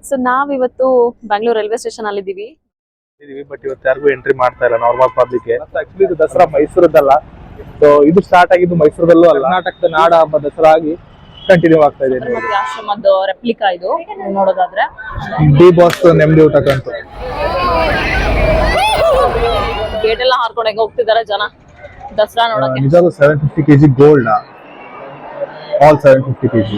So ನಾವಿವತ್ತು Bangalore railway station ಅಲ್ಲಿ ಇದೀವಿ. ಬಟ್ ಇವತ್ತು ಯಾರಿಗೂ ಎಂಟ್ರಿ ಮಾಡ್ತಾ ಇಲ್ಲ ನಾರ್ಮಲ್ ಪಬ್ಲಿಕ್. ಆಕ್ಚುಲಿ ಇದು ದಸರಾ ಮೈಸೂರದಲ್ಲ, ಸೊ ಇದು ಸ್ಟಾರ್ಟ್ ಆಗಿದ್ದು ಮೈಸೂರದಲ್ಲೂ ಅಲ್ಲ, ಕರ್ನಾಟಕದ ನಾಡ ಹಬ್ಬ ದಸರಾ ಆಗಿ ಕಂಟಿನ್ಯೂ ಆಗ್ತಾ ಇದೆ. ಆಶ್ರಮದ ರೆಪ್ಲಿಕಾ ಇದು ನೋಡೋದಾದ್ರೆ ಡಿ ಬಾಸ್ ನೆಮ್ಮದಿ ಊಟ ಕಂತು ಗೇಟ್ ಎಲ್ಲ ಹಾರ್ಕೊಂಡು ಹೆಂಗ ಹೋಗ್ತಿದಾರೆ ಜನ ದಸರಾ ನೋಡಕ್ಕೆ. ನಿಜವಾಗ್ಲೂ 750 kg ಗೋಲ್ಡ್, ಆಲ್ 750 kg.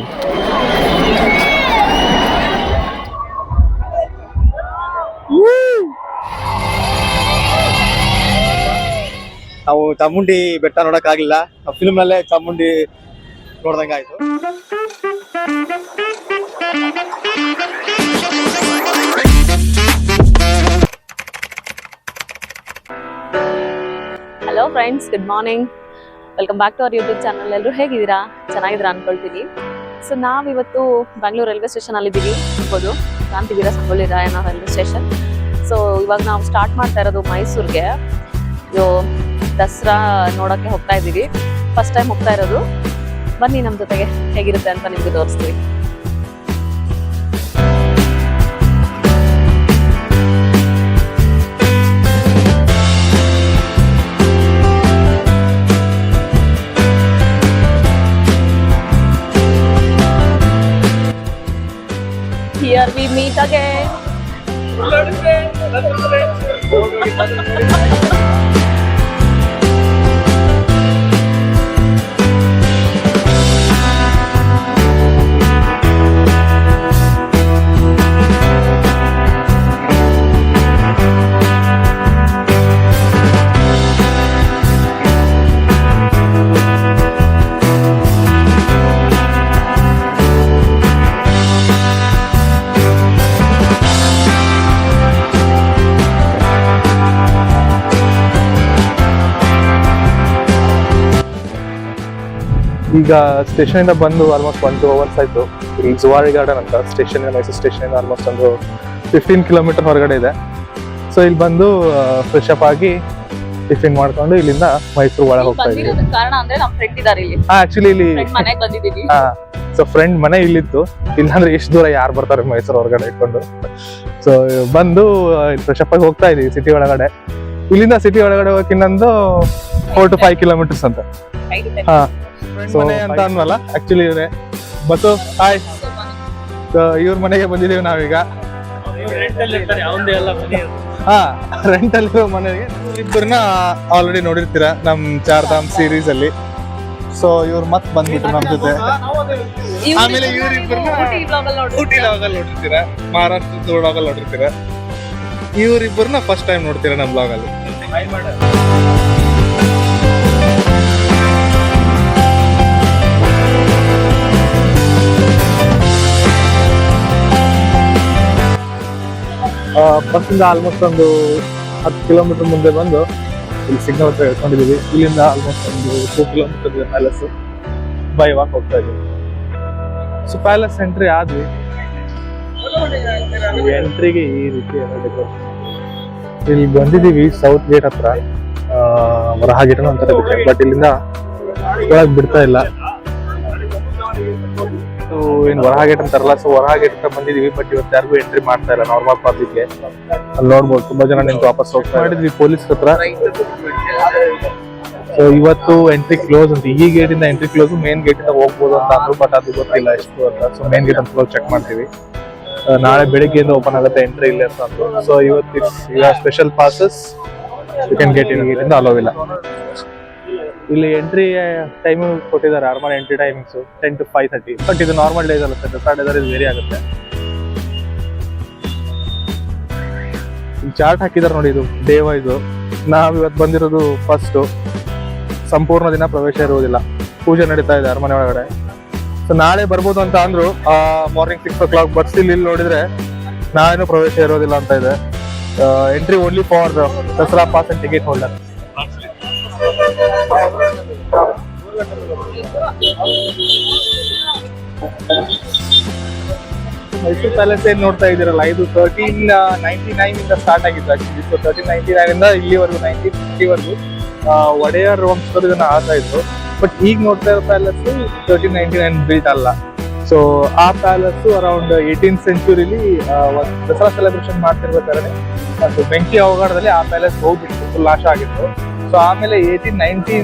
ನಾವು ಚಾಮುಂಡಿ ಬೆಟ್ಟ ನೋಡಕ್ ಆಗಿಲ್ಲ, ಫಿಲ್ಮ್ ನಲ್ಲೇ ಚಾಮುಂಡಿ ನೋಡ್ದಂಗ ಆಯ್ತು. Hello friends, good morning, welcome back to our YouTube channel. ಎಲ್ಲರೂ ಹೇಗಿದ್ದೀರಾ? ಚೆನ್ನಾಗಿದ್ದೀರಾ ಅನ್ಕೊಳ್ತೀನಿ. ಸೊ ನಾವಿವತ್ತು ಬ್ಯಾಂಗ್ಳೂರ್ ರೈಲ್ವೆ ಸ್ಟೇಷನ್ ಅಲ್ಲಿ ಇದ್ದೀವಿ. ನೋಡ್ಬೋದು Krantiveera Sangolli Rayanna railway station. So ಇವಾಗ ನಾವು ಸ್ಟಾರ್ಟ್ ಮಾಡ್ತಾ ಇರೋದು ಮೈಸೂರಿಗೆ. ಇದು ದಸರಾ ನೋಡೋಕ್ಕೆ ಹೋಗ್ತಾ ಇದ್ದೀವಿ, ಫಸ್ಟ್ ಟೈಮ್ ಹೋಗ್ತಾ ಇರೋದು. ಬನ್ನಿ ನಮ್ಮ ಜೊತೆಗೆ, ಹೇಗಿರುತ್ತೆ ಅಂತ ನಿಮ್ಗೆ ತೋರಿಸ್ತೀವಿ. Here we meet again. ಈಗ ಸ್ಟೇಷನ್ ಇಂದ ಬಂದು ಆಲ್ಮೋಸ್ಟ್ 1-2 hours ಆಯ್ತು. ಇಲ್ಲಿ ಜುವಾರಿ ಗಾರ್ಡನ್ ಅಂತ ಸ್ಟೇಷನ್, ಮೈಸೂರು ಸ್ಟೇಷನ್ ಇಂದ ಆಲ್ಮೋಸ್ಟ್ ಒಂದು 15 ಕಿಲೋಮೀಟರ್ ಹೊರಗಡೆ ಇದೆ. ಸೊ ಇಲ್ಲಿ ಬಂದು ಫ್ರೆಶ್ ಅಪ್ ಆಗಿ ಟಿಫಿನ್ ಮಾಡ್ಕೊಂಡು ಇಲ್ಲಿಂದ ಮೈಸೂರು ಒಳಗೆ ಹೋಗ್ತಾ ಇದ್ದೀವಿ. ಕಾರಣ ಅಂದ್ರೆ ನಮ್ಮ ಫ್ರೆಂಡ್ ಇದ್ದಾರೆ ಇಲ್ಲಿ. ಆಕ್ಚುಲಿ ಇಲ್ಲಿ ಮನೆಗೆ ಬಂದಿದ್ದೀವಿ. ಸೊ ಫ್ರೆಂಡ್ ಮನೆ ಇಲ್ಲಿತ್ತು, ಇಲ್ಲಾಂದ್ರೆ ಎಷ್ಟು ದೂರ ಯಾರು ಬರ್ತಾರೆ ಮೈಸೂರು ಹೊರಗಡೆ ಇಟ್ಕೊಂಡು. ಸೊ ಬಂದು ಫ್ರೆಶ್ ಅಪ್ ಆಗಿ ಹೋಗ್ತಾ ಇದೀವಿ ಸಿಟಿ ಒಳಗಡೆ. ಇಲ್ಲಿಂದ ಸಿಟಿ ಒಳಗಡೆ ಹೋಗಕ್ಕೆ ಇನ್ನೊಂದು 4 to 5 ಕಿಲೋಮೀಟರ್ಸ್ ಅಂತ. ಹಾ, ಮನೆ ಅಂತ ಅನ್ವಲ್ಲ, ಆಕ್ಚುಲಿ ಇವ್ರೆ ಬಸ್ಸು. ಹಾಯ್, ಇವ್ರ ಮನೆಗೆ ಬಂದಿದೀವಿ ನಾವೀಗ. ಹಾ, ರೆಂಟ್ ಅಲ್ಲಿ ಮನೆಗೆ. ಇಬ್ಬರನ್ನ ಆಲ್ರೆಡಿ ನೋಡಿರ್ತೀರಾ ನಮ್ ಚಾರ್ಧಾಮ್ ಸೀರೀಸ್ ಅಲ್ಲಿ. ಸೊ ಇವ್ರು ಮತ್ ಬಂದ್ಬಿಟ್ರು ನಮ್ ಜೊತೆ. ಆಮೇಲೆ ಇವ್ರಿಬ್ಬರನ್ನ ಊಟಿ ಲಾಗಲ್ಲಿ ನೋಡಿರ್ತೀರಾ, ಮಹಾರಾಷ್ಟ್ರದ ಲಾಗಲ್ಲಿ ನೋಡಿರ್ತೀರಾ. ಇವ್ರಿಬ್ಬರನ್ನ ಫಸ್ಟ್ ಟೈಮ್ ನೋಡ್ತೀರಾ ನಮ್ ಬ್ಲಾಗ್ ಅಲ್ಲಿ. ಬಸ್ಸಿಂದ ಆಲ್ಮೋಸ್ಟ್ ಒಂದು 10 ಕಿಲೋಮೀಟರ್ ಮುಂದೆ ಬಂದು ಇಲ್ಲಿ ಸಿಗ್ನಲ್ ಹತ್ರ ಇಳ್ಕೊಂಡಿದೀವಿ. ಇಲ್ಲಿಂದ ಆಲ್ಮೋಸ್ಟ್ ಒಂದು 2 ಕಿಲೋಮೀಟರ್ ಇದೆ ಪ್ಯಾಲೇಸ್. ಬೈ ವಾಕ್ ಹೋಗ್ತಾ ಇದೀವಿ. ಸೊ ಪ್ಯಾಲೇಸ್ ಎಂಟ್ರಿ ಆದ್ವಿ. ಎಂಟ್ರಿಗೆ ಈ ರೀತಿ ಇಲ್ಲಿ ಬಂದಿದೀವಿ ಸೌತ್ ಗೇಟ್ ಹತ್ರ, ವರಹ ಗೇಟ್ ಅಂತಾರೆ, ಬಟ್ ಇಲ್ಲಿಂದ ಒಳಗ್ ಬಿಡ್ತಾ ಇಲ್ಲ. ಏನ್ ವರಹ ಗೇಟ್ ಅಂತಾರಲ್ಲ, ಸೊ ವರಹ ಗೇಟ್ ಅಂತ ಬಂದಿದೀವಿ. ಬಟ್ ಇವತ್ತು ಯಾರಿಗೂ ಎಂಟ್ರಿ ಮಾಡ್ತಾ ಇಲ್ಲ ನಾರ್ಮಲ್ ಪಬ್ಲಿಕ್ಗೆ. ಅಲ್ಲಿ ನೋಡ್ಬೋದು ತುಂಬಾ ಜನ ನಿಂತು ವಾಪಸ್ ಹೋಗ್ತಾ ಮಾಡಿದ್ವಿ ಪೊಲೀಸ್ ಹತ್ರ. ಸೊ ಇವತ್ತು ಎಂಟ್ರಿ ಕ್ಲೋಸ್ ಅಂತ, ಈ ಗೇಟ್ ಇಂದ ಎಂಟ್ರಿ ಕ್ಲೋಸ್, ಮೇನ್ ಗೇಟ್ ಇಂದ ಹೋಗ್ಬೋದು ಅಂತ ಅಂದ್ರು, ಬಟ್ ಅದು ಗೊತ್ತಿಲ್ಲ ಎಷ್ಟು ಅಂತ. ಸೊ ಮೇನ್ ಗೇಟ್ ಅಂತ ಚೆಕ್ ಮಾಡ್ತೀವಿ. ನಾಳೆ ಬೆಳಿಗ್ಗೆಯಿಂದ ಓಪನ್ ಆಗುತ್ತೆ ಎಂಟ್ರಿ ಇಲ್ಲ ಅಂತ ಅಂದ್ರು. ಸೊ ಇವತ್ತು special passes you can get in, gate ಇಂದ ಅಲೋ ಇಲ್ಲ. ಇಲ್ಲಿ ಎಂಟ್ರಿ ಟೈಮಿಂಗ್ ಕೊಟ್ಟಿದ್ದಾರೆ, ಅರಮನೆ ಎಂಟ್ರಿ ಟೈಮಿಂಗ್ಸ್ 10 to 5:30. ಬಟ್ ಇದು ನಾರ್ಮಲ್ ಡೇಸ್ ಅಲ್ಲ, ದಸರಾ ಡೇಸ್ ಇದು ವೇರಿ ಆಗುತ್ತೆ. ಚಾರ್ಟ್ ಹಾಕಿದಾರೆ ನೋಡಿ, ಇದು ಡೇ ವೈಸ್. ನಾವ್ ಇವತ್ತು ಬಂದಿರೋದು ಫಸ್ಟ್. ಸಂಪೂರ್ಣ ದಿನ ಪ್ರವೇಶ ಇರುವುದಿಲ್ಲ, ಪೂಜೆ ನಡೀತಾ ಇದೆ ಅರಮನೆ ಒಳಗಡೆ. ಸೊ ನಾಳೆ ಬರ್ಬೋದು ಅಂತ ಅಂದ್ರು, ಮಾರ್ನಿಂಗ್ 6 o'clock. ಬಟ್ ಇಲ್ಲಿ ನೋಡಿದ್ರೆ ನಾವೇನು ಪ್ರವೇಶ ಇರೋದಿಲ್ಲ ಅಂತ ಇದೆ. Entry only for Dasara pass and ticket holder. Mysuru palace ಏನ್ ನೋಡ್ತಾ ಇದೀರಲ್ಲ, ಇದು 1399 ಇಂದ ಸ್ಟಾರ್ಟ್ ಆಗಿತ್ತು ಆಕ್ಚುಲಿ. ಸೊ 1399 ಇಂದ ಇಲ್ಲಿವರೆಗೂ 1950 ವರೆಗೂ ಒಡೆಯರ್ ವಂಶದವರು ಇದನ್ನ ಆಳ್ತಾ ಇದ್ರು. ಬಟ್ ಈಗ ನೋಡ್ತಾ ಇರೋ ಪ್ಯಾಲೇಸ್ 1399 ಬಿಲ್ಟ್ ಅಲ್ಲ, ಸೊ ಆ ಪ್ಯಾಲೇಸ್ ಅರೌಂಡ್ 18th ಸೆಂಚುರಿಲಿ ದಸರಾ ಸೆಲೆಬ್ರೇಷನ್ ಮಾಡ್ತಿರ್ಬೇಕಾದ್ರೆ ಅದು ಬೆಂಕಿ ಅವಘಡದಲ್ಲಿ ಆ ಪ್ಯಾಲೇಸ್ ಹೋಗ್ಬಿಟ್ಟು ಫುಲ್ ನಾಶ ಆಗಿತ್ತು. ಸೊ ಆಮೇಲೆ 1890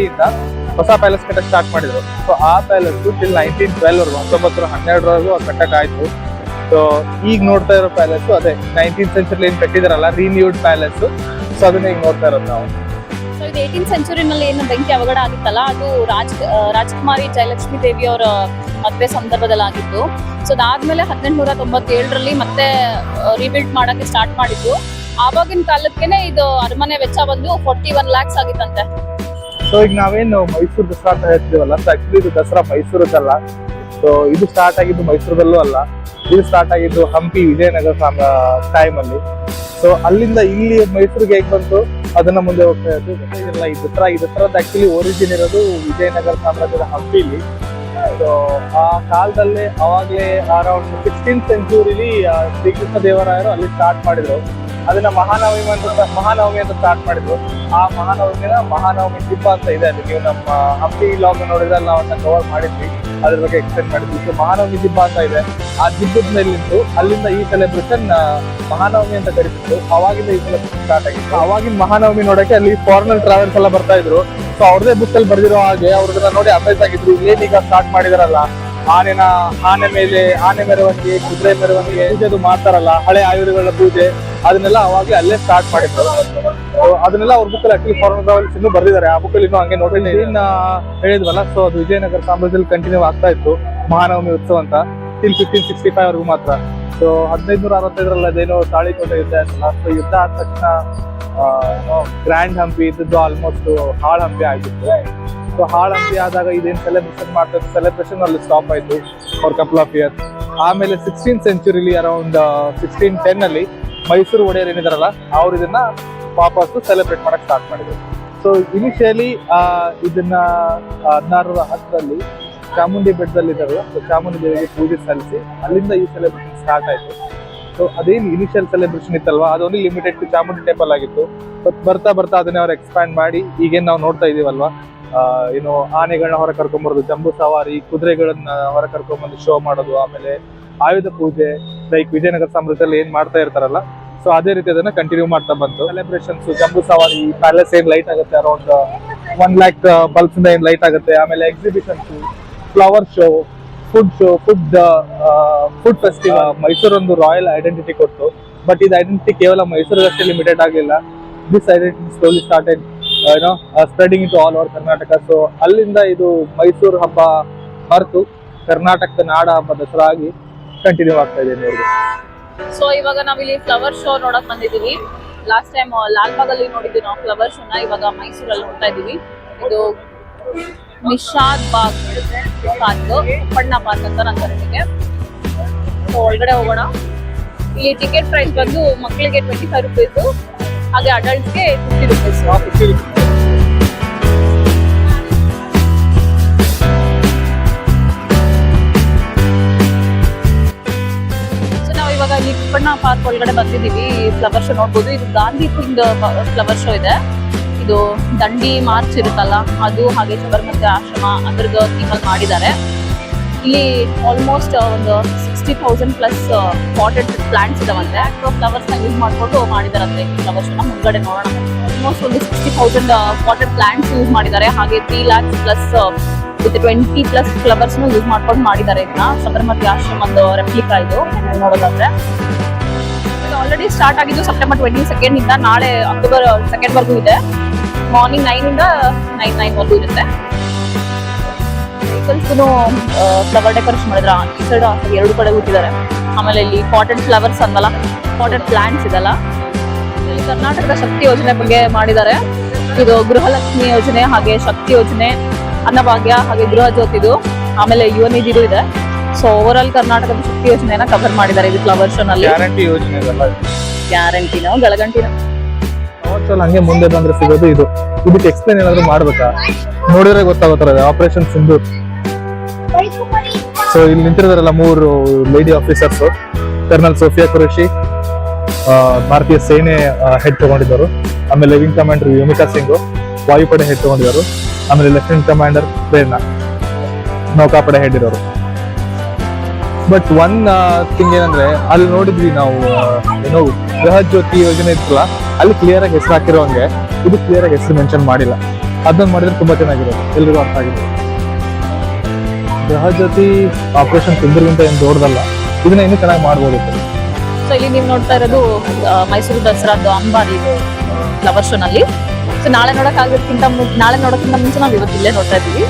ಇಂದ ಹೊಸ ಪ್ಯಾಲೇಸ್ ಕಟ್ಟಕ್ಕೆ ಸ್ಟಾರ್ಟ್ ಮಾಡಿದ್ರು. ಸೊ ಆ ಪ್ಯಾಲೇಸ್ ಟಿಲ್ 1912 1912 ಕಟ್ಟಕ್ಕಾಯ್ತು. ಸೊ ಈಗ ನೋಡ್ತಾ ಇರೋ ಪ್ಯಾಲೇಸ್ ಅದೇ 19th ಸೆಂಚುರಿ ಏನ್ ಕಟ್ಟಿದಾರಲ್ಲ ರಿನ್ಯೂಡ್ ಪ್ಯಾಲೇಸ್. ಸೊ ಅದನ್ನ ಈಗ ನೋಡ್ತಾ ಇರೋದು ನಾವು. ಸೊ ಇದು 18th ಸೆಂಚುರಿನಲ್ಲಿ ಏನು ಬೆಂಕಿ ಅವಘಡ ಆಗಿತ್ತಲ್ಲ, ಅದು ರಾಜಕುಮಾರಿ ಜಯಲಕ್ಷ್ಮಿ ದೇವಿ ಅವರ ಮದುವೆ ಸಂದರ್ಭದಲ್ಲಿ ಆಗಿತ್ತು. ಸೊ ಅದಾದ್ಮೇಲೆ 1897ರಲ್ಲಿ ಮತ್ತೆ ರಿಬಿಲ್ಡ್ ಮಾಡಕ್ಕೆ ಸ್ಟಾರ್ಟ್ ಮಾಡಿದ್ದು. ಆವಾಗಿನ ಕಾಲಕ್ಕೇನೆ ಇದು ಅರಮನೆ ವೆಚ್ಚ ಬಂದು 41 lakhs ಆಗಿತ್ತಂತೆ. ಸೊ ಈಗ ನಾವೇನು ಮೈಸೂರು ದಸರಾ ಅಂತ ಹೇಳ್ತೀವಲ್ಲ, ಸೊ ಆಕ್ಚುಲಿ ಇದು ದಸರಾ ಮೈಸೂರದಲ್ಲ. ಸೊ ಇದು ಸ್ಟಾರ್ಟ್ ಆಗಿದ್ದು ಮೈಸೂರದಲ್ಲೂ ಅಲ್ಲ, ಇದು ಸ್ಟಾರ್ಟ್ ಆಗಿದ್ದು ಹಂಪಿ ವಿಜಯನಗರ ಟೈಮ್ ಅಲ್ಲಿ. ಸೊ ಅಲ್ಲಿಂದ ಇಲ್ಲಿ ಮೈಸೂರಿಗೆ ಹೇಗೆ ಬಂತು ಅದನ್ನ ಮುಂದೆ ಹೋಗ್ತಾ ಇದ್ದು. ಈ ದಸರಾದ ಆಕ್ಚುಲಿ ಒರಿಜಿನ್ ಇರೋದು ವಿಜಯನಗರ ಸಾಮ್ರಾಜ್ಯದ ಹಂಪಿಲಿ. ಸೊ ಆ ಕಾಲದಲ್ಲೇ ಅವಾಗ್ಲೇ ಅರೌಂಡ್ 16th ಸೆಂಚುರಿಲಿ ಶ್ರೀಕೃಷ್ಣ ದೇವರಾಯರು ಅಲ್ಲಿ ಸ್ಟಾರ್ಟ್ ಮಾಡಿದ್ರು. ಅದನ್ನ ಮಹಾನವಮಿ ಅಂತ ಸ್ಟಾರ್ಟ್ ಮಾಡಿದ್ರು. ಆ ಮಹಾನವಮಿ ದಿಬ್ಬ ಅಂತ ಇದೆ. ಅಲ್ಲಿ ನೀವು ನಮ್ಮ ಹಂಪಿ ಲಾಗ್ ನೋಡಿದ್ರೆ ನಾವು ಅದನ್ನ ಕವರ್ ಮಾಡಿದ್ವಿ, ಅದ್ರ ಬಗ್ಗೆ ಎಕ್ಸ್ಪ್ಲೇನ್ ಮಾಡಿದ್ವಿ. ಸೊ ಮಹಾನವಮಿ ದಿಬ್ಬ ಅಂತ ಇದೆ. ಆ ದಿಬ್ಬದ ಮೇಲೆ ನಿಂತು ಅಲ್ಲಿಂದ ಈ ಸೆಲೆಬ್ರೇಷನ್ ಮಹಾನವಮಿ ಅಂತ ಕರೀತಿದ್ರು. ಅವಾಗಿಂದ ಈ ಸೆಲೆಬ್ರೇಷನ್ ಸ್ಟಾರ್ಟ್ ಆಗಿತ್ತು. ಅವಾಗಿನ ಮಹಾನವಮಿ ನೋಡಕ್ಕೆ ಅಲ್ಲಿ ಫಾರಿನರ್ ಟ್ರಾವೆಲ್ಸ್ ಎಲ್ಲ ಬರ್ತಾ ಇದ್ರು. ಸೊ ಅವ್ರದೇ ಬುಕ್ ಅಲ್ಲಿ ಬರ್ದಿರೋ ಹಾಗೆ ಅವ್ರನ್ನ ನೋಡಿ ಅಮೇಜ್ ಆಗಿದ್ರು. ಇಲ್ಲೇನೀಗ ಸ್ಟಾರ್ಟ್ ಮಾಡಿದಾರಲ್ಲ ಆನೆ ಮೆರವಣಿಗೆ, ಕುದುರೆ ಮೆರವಣಿಗೆ ಪೂಜೆದು ಮಾಡ್ತಾರಲ್ಲ, ಹಳೆ ಆಯುಧಗಳ ಪೂಜೆ, ಅದನ್ನೆಲ್ಲ ಅವಾಗ್ಲೇ ಅಲ್ಲೇ ಸ್ಟಾರ್ಟ್ ಮಾಡಿದ್ರು. ಅದನ್ನೆಲ್ಲ ಅವ್ರ ಬುಕ್ ಅಲ್ಲಿ ಆಕ್ಚುಲಿ ಫಾರಿನ್ ಟ್ರಾವೆಲ್ಸ್ ಇನ್ನೂ ಬರ್ದಿದ್ದಾರೆ. ಆ ಬುಕ್ ಅಲ್ಲಿ ಇನ್ನೂ ಹಂಗೆ ನೋಡಿ ಹೇಳಿದ್ವಲ್ಲ. ಸೊ ಅದು ವಿಜಯನಗರ ಸಾಮ್ರಾಜ್ಯದಲ್ಲಿ ಕಂಟಿನ್ಯೂ ಆಗ್ತಾ ಇತ್ತು ಮಹಾನವಮಿ ಉತ್ಸವ ಅಂತ ಟಿಲ್ 1565 ವರೆಗೂ ಮಾತ್ರ. ಸೊ 1565ರಲ್ಲಿ ಅದೇನೋ ತಾಳಿಕೋಟೆ ಯುದ್ಧ ಆಯ್ತಲ್ಲ. ಸೊ ಯುದ್ಧ ಆದ ತಕ್ಷಣ ಗ್ರ್ಯಾಂಡ್ ಹಂಪಿ ಇದ್ದದ್ದು ಆಲ್ಮೋಸ್ಟ್ ಹಾಳ್ ಹಂಪಿ ಆಗಿತ್ತು. ಸೊ ಹಾಳ್ ಹಂಪಿ ಆದಾಗ ಇದೇನು ಸೆಲೆಬ್ರೇಷನ್ ಮಾಡ್ತಾರೆ, ಸೆಲೆಬ್ರೇಷನ್ ಅಲ್ಲಿ ಸ್ಟಾಪ್ ಆಯ್ತು ಫಾರ್ ಕಪಲ್ ಆಫ್ ಇಯರ್ಸ್. ಆಮೇಲೆ 16th ಸೆಂಚುರಿಲಿ ಅರೌಂಡ್ 1610 ಅಲ್ಲಿ ಮೈಸೂರು ಒಡೆಯರ್ ಏನಿದಾರಲ್ಲ ಅವ್ರು ಇದನ್ನ ವಾಪಸ್ಸು ಸೆಲೆಬ್ರೇಟ್ ಮಾಡಕ್ ಸ್ಟಾರ್ಟ್ ಮಾಡಿದ್ರು. ಸೊ ಇನಿಷಿಯಲಿ ಇದನ್ನ 1610ರಲ್ಲಿ ಚಾಮುಂಡಿ ಬೆಟ್ಟದಲ್ಲಿ ಇದ್ದಾರಲ್ಲ, ಸೊ ಚಾಮುಂಡಿ ದೇವಿಗೆ ಪೂಜೆ ಸಲ್ಲಿಸಿ ಅಲ್ಲಿಂದ ಈ ಸೆಲೆಬ್ರೇಷನ್ ಸ್ಟಾರ್ಟ್ ಆಯ್ತು. ಸೊ ಅದೇನು ಇನಿಷಿಯಲ್ ಸೆಲೆಬ್ರೇಷನ್ ಇತ್ತಲ್ವಾ, ಅದು only limited to Chamundi temple ಆಗಿತ್ತು. ಬಟ್ ಬರ್ತಾ ಅದನ್ನೇ ಅವ್ರು ಎಕ್ಸ್ಪ್ಯಾಂಡ್ ಮಾಡಿ ಈಗೇನು ನಾವು ನೋಡ್ತಾ ಇದೀವಲ್ವಾ, ಏನು ಆನೆಗಳನ್ನ ಹೊರ ಕರ್ಕೊಂಬರೋದು, ಜಂಬೂ ಸವಾರಿ, ಕುದುರೆಗಳನ್ನ ಹೊರ ಕರ್ಕೊಂಡ್ಬಂದು ಶೋ ಮಾಡೋದು, ಆಮೇಲೆ ಆಯುಧ ಪೂಜೆ ಲೈಕ್ ವಿಜಯನಗರ ಸಾಮ್ರಾಜ್ಯದಲ್ಲಿ ಏನ್ ಮಾಡ್ತಾ ಇರ್ತಾರಲ್ಲ, ಸೊ ಅದೇ ರೀತಿ ಅದನ್ನ ಕಂಟಿನ್ಯೂ ಮಾಡ್ತಾ ಬಂತು. ಸೆಲೆಬ್ರೇಷನ್ಸ್, ಜಂಬೂ ಸವಾರಿ, ಪ್ಯಾಲೇಸ್ ಏನ್ ಲೈಟ್ ಆಗುತ್ತೆ ಅರೌಂಡ್ 1 lakh ಬಲ್ಬ್ಸ್ ಇಂದ ಏನ್ ಲೈಟ್ ಆಗುತ್ತೆ, ಆಮೇಲೆ exhibitions, flower show, food festival. ಮೈಸೂರೊಂದು ರಾಯಲ್ ಐಡೆಂಟಿಟಿ ಕೊಟ್ಟು, ಬಟ್ ಇದು ಐಡೆಂಟಿಟಿ ಕೇವಲ ಮೈಸೂರಿಗಷ್ಟೇ ಲಿಮಿಟೆಡ್ ಆಗಲಿಲ್ಲ. This identity slowly started spreading in to all over Karnataka. So ಅಲ್ಲಿಂದ ಇದು ಮೈಸೂರು ಹಬ್ಬ ಹೊರತು ಕರ್ನಾಟಕದ ನಾಡ ಹಬ್ಬ ದಸರಾ ಆಗಿ ಕಂಟಿನ್ಯೂ ಆಗ್ತಾ ಇದೆ ಇವ್ರಿಗೆ. ಸೊ ಇವಾಗ ನಾವಿಲ್ಲಿ ಫ್ಲವರ್ ಶೋ ನೋಡಕ್ ಬಂದಿದೀವಿ. ಲಾಸ್ಟ್ ಟೈಮ್ ಲಾಲ್ಬಾಗಲ್ಲಿ ನೋಡಿದ್ವಿ ನಾವು ಫ್ಲವರ್ ಶೋನ. ಇವಾಗ ಮೈಸೂರಲ್ಲಿ ನೋಡ್ತಾ ಇದೀವಿ. ಇದು ನಿಷಾದ್ ಬಾಗ್ ಪಾರ್ಕ್, ಪಣ್ಣ ಪಾರ್ಕ್ ಅಂತ ನಾನು ಕರೀತಿಗೆ. ಸೊ ಒಳಗಡೆ ಹೋಗೋಣ. ಇಲ್ಲಿ ಟಿಕೆಟ್ ಪ್ರೈಸ್ ಬಂದು ಮಕ್ಕಳಿಗೆ 25 ರೂಪೀಸ್, ಹಾಗೆ ಅಡಲ್ಟ್ಸ್ಗೆ 50 ರೂಪೀಸ್. ಸೊ ನಾವು ಇವಾಗ ಇಲ್ಲಿ ಪಣ್ಣ ಪಾರ್ಕ್ ಒಳಗಡೆ ಬಂದಿದ್ದೀವಿ. ಫ್ಲವರ್ ಶೋ ನೋಡ್ಬೋದು. ಇದು ಗಾಂಧಿ ಥೀಮ್ಡ್ ಫ್ಲವರ್ ಶೋ ಇದೆ. ಇದು ದಂಡಿ ಮಾರ್ಚ್ ಇರುತ್ತಲ್ಲ ಅದು, ಹಾಗೆ ಸಬರಮತಿ ಆಶ್ರಮ ಅದ್ರದ್ದು ಥೀಮಲ್ಲಿ ಮಾಡಿದ್ದಾರೆ. ಇಲ್ಲಿ ಆಲ್ಮೋಸ್ಟ್ ಒಂದು 60,000 ಪ್ಲಸ್ ಪಾಟೆಡ್ ಪ್ಲಾಂಟ್ಸ್ ಇದಾವಂತೆ. ಸೊ ಫ್ಲವರ್ಸ್ ನ ಯೂಸ್ ಮಾಡ್ಕೊಂಡು ಮಾಡಿದಾರಂತೆ ಈ ಫ್ಲವರ್ ಶೋನ. ಮುಂದ್ಗಡೆ ನೋಡೋಣ. ಆಲ್ಮೋಸ್ಟ್ ಒಂದು 60,000 ಪಾಟೆಡ್ ಪ್ಲಾಂಟ್ಸ್ ಯೂಸ್ ಮಾಡಿದ್ದಾರೆ. ಹಾಗೆ 3 lakhs plus with 20 plus flowers use ಮಾಡ್ಕೊಂಡು ಮಾಡಿದ್ದಾರೆ. ಇದನ್ನ ಸಬರಮತಿ ಆಶ್ರಮದ ರೆಪ್ಲಿಕಾ ಇದು ನೋಡೋದಾದ್ರೆ. ಆಲ್ರೆಡಿ ಸ್ಟಾರ್ಟ್ ಆಗಿದ್ದು ಸೆಪ್ಟೆಂಬರ್ 22 ಇಂದ ನಾಳೆ ಅಕ್ಟೋಬರ್ 2 ವರೆಗೂ ಇದೆ. ಮಾರ್ನಿಂಗ್ 9 ಇಂದ 9 ವರೆಗೂ ಇರುತ್ತೆ. ವೆಹಿಕಲ್ಸ್ಗೂ ಫ್ಲವರ್ ಡೆಕೋರೇಷನ್ ಮಾಡಿದ್ರ ಈ ಸೈಡ್ ಎರಡು ಕಡೆ ಹುಟ್ಟಿದ್ದಾರೆ. ಆಮೇಲೆ ಇಲ್ಲಿ ಪಾಟೆಡ್ ಫ್ಲವರ್ಸ್ ಅಂದಲ್ಲ, ಪಾಟೆಡ್ ಪ್ಲಾಂಟ್ಸ್ ಇದೆಲ್ಲ. ಇಲ್ಲಿ ಕರ್ನಾಟಕದ ಶಕ್ತಿ ಯೋಜನೆ ಬಗ್ಗೆ ಮಾಡಿದ್ದಾರೆ. ಇದು ಗೃಹಲಕ್ಷ್ಮಿ ಯೋಜನೆ, ಹಾಗೆ ಶಕ್ತಿ ಯೋಜನೆ, ಅನ್ನಭಾಗ್ಯ, ಹಾಗೆ ಗೃಹ ಜ್ಯೋತಿದು, ಆಮೇಲೆ ಯುವ ನಿಧಿದು ಇದೆ. ಸೊ ಓವರ್ ಆಲ್ ಕರ್ನಾಟಕದ ಶಕ್ತಿ ಯೋಜನೆಯನ್ನ ಕವರ್ ಮಾಡಿದ್ದಾರೆ ಇದು ಫ್ಲವರ್ ಶೋ ನಲ್ಲಿ. ಗ್ಯಾರಂಟಿನೋ ಗಳಗಂಟಿನೋ ಹಂಗೆ ಮುಂದೆ ಬಂದ್ರೆ ಸಿಗೋದು ಇದು. ಇದಕ್ಕೆ ಎಕ್ಸ್ಪ್ಲೇನ್ ಏನಾದ್ರು ಮಾಡ್ಬೇಕಾ? ನೋಡಿದ್ರೆ ಗೊತ್ತಾಗುತ್ತದೆ. ಆಪರೇಷನ್ ಸಿಂಧೂರ್. ಸೊ ಇಲ್ಲಿ ನಿಂತಿರೋದ್ರಲ್ಲ 3 lady officers. Colonel Sofiya Qureshi ಭಾರತೀಯ ಸೇನೆ ಹೆಡ್ ತಗೊಂಡಿದ್ದರು. ಆಮೇಲೆ ವಿಂಗ್ ಕಮಾಂಡರ್ ಯೋಮಿಕಾ ಸಿಂಗ್ ವಾಯುಪಡೆ ಹೆಡ್ ತಗೊಂಡಿದ್ದರು. ಆಮೇಲೆ ಲೆಫ್ಟಿನೆಂಟ್ ಕಮಾಂಡರ್ ಪ್ರೇರಣಾ. ನೌಕಾಪಡೆ ಹೆಡ್ ಇರೋರು. ಬಟ್ ಒನ್ ಥಿಂಗ್ ಏನಂದ್ರೆ ಅಲ್ಲಿ ನೋಡಿದ್ವಿ ನಾವು ಏನೋ ಬೃಹತ್ ಜ್ಯೋತಿ ಯೋಜನೆ ಇತ್ತಲ್ಲ, ಅಲ್ಲಿ ಕ್ಲಿಯರ್ ಆಗಿ ಹೆಸರು ಹಾಕಿರೋ ಹಂಗೆ ಇದು ಕ್ಲಿಯರ್ ಆಗಿ ಹೆಸರು ಮೆನ್ಷನ್ ಮಾಡಿಲ್ಲ. ಅದನ್ನ ಮಾಡಿದ್ರೆ ತುಂಬಾ ಚೆನ್ನಾಗಿರೋದು, ಎಲ್ರಿಗೂ ಅರ್ಥ ಆಗಿರೋದು. ಬೃಹತ್ ಜ್ಯೋತಿ ಆಪರೇಷನ್ ಸಿಂಧೂರ್ಗಿಂತ ಏನು ದೊಡ್ಡದಲ್ಲ, ಇದನ್ನ ಇನ್ನೂ ಚೆನ್ನಾಗಿ ಮಾಡ್ಬೋದಿತ್ತು. ಸೊ ಇಲ್ಲಿ ನೀವು ನೋಡ್ತಾ ಇರೋದು ಮೈಸೂರು ದಸರಾದ್ದು ಅಂಬಾರಿ ಫ್ಲವರ್ ಶೋ ನಲ್ಲಿ. ಸೊ ನಾಳೆ ನೋಡೋಕ್ಕಿಂತ ಮುಂಚೆ ನಾವು ಇವತ್ತು ಇಲ್ಲೇ ನೋಡ್ತಾ ಇದ್ದೀವಿ.